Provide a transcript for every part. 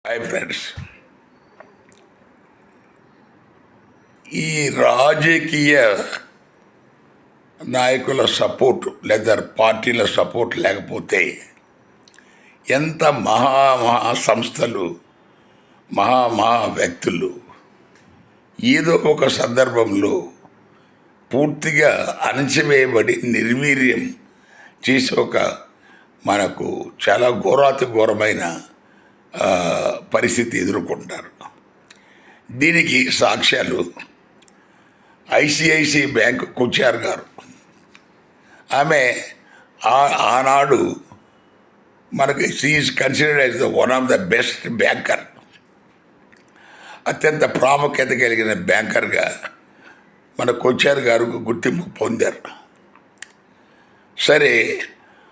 Hi friends, ఈ రాజకీయ నాయకుల సపోర్టు లేదా పార్టీల సపోర్ట్ లేకపోతే ఎంత మహా సంస్థలు మహా వ్యక్తులు ఏదో ఒక సందర్భంలో పూర్తిగా అణచివేయబడి నిర్వీర్యం చేసి మనకు చాలా ఘోరాతి ఘోరమైన పరిస్థితి ఎదుర్కొంటారు. దీనికి సాక్ష్యాలు ఐసిఐసిఐ బ్యాంక్ కొచ్చార్ గారు. ఆమె ఆనాడు మనకి she is considered as one of the best banker, అత్యంత ప్రాముఖ్యత కలిగిన బ్యాంకర్గా మన కొచ్చార్ గారు గుర్తింపు పొందారు. సరే,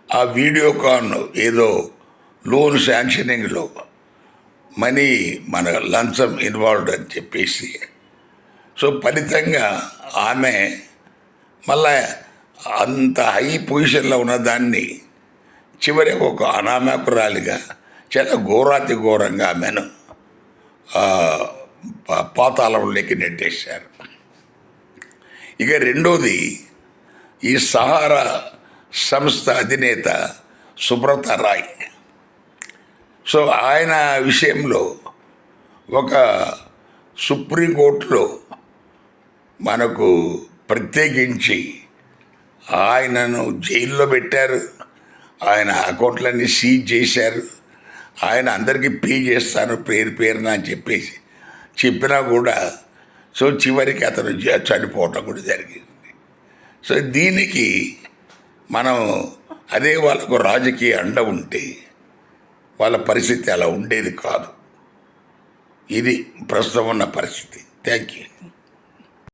ఆ వీడియోకాన్ ఏదో లోన్ శాంక్షనింగ్లో మనీ మన లంచం ఇన్వాల్వ్డ్ అని చెప్పేసి, సో ఫలితంగా ఆమె మళ్ళా అంత హై పొజిషన్లో ఉన్నదాన్ని చివరికి ఒక అనామకురాలిగా చాలా ఘోరాతి ఘోరంగా ఆమెను పాతాళంలోకి నెట్టేశారు. ఇక రెండోది, ఈ సహారా సంస్థ అధినేత సుబ్రత రాయ్. సో ఆయన విషయంలో ఒక సుప్రీంకోర్టులో మనకు ప్రత్యేకించి ఆయనను జైల్లో పెట్టారు, ఆయన అకౌంట్లన్నీ సీజ్ చేశారు, ఆయన అందరికీ పే చేస్తాను పేరున అని చెప్పేసి చెప్పినా కూడా సో చివరికి అతను చనిపోవటం కూడా జరిగింది. సో దీనికి మనం అదే వాళ్ళకు రాజకీయ అండ ఉంటే వాళ్ళ పరిస్థితి అలా ఉండేది కాదు. ఇది ప్రస్తుతం ఉన్న పరిస్థితి. Thank you.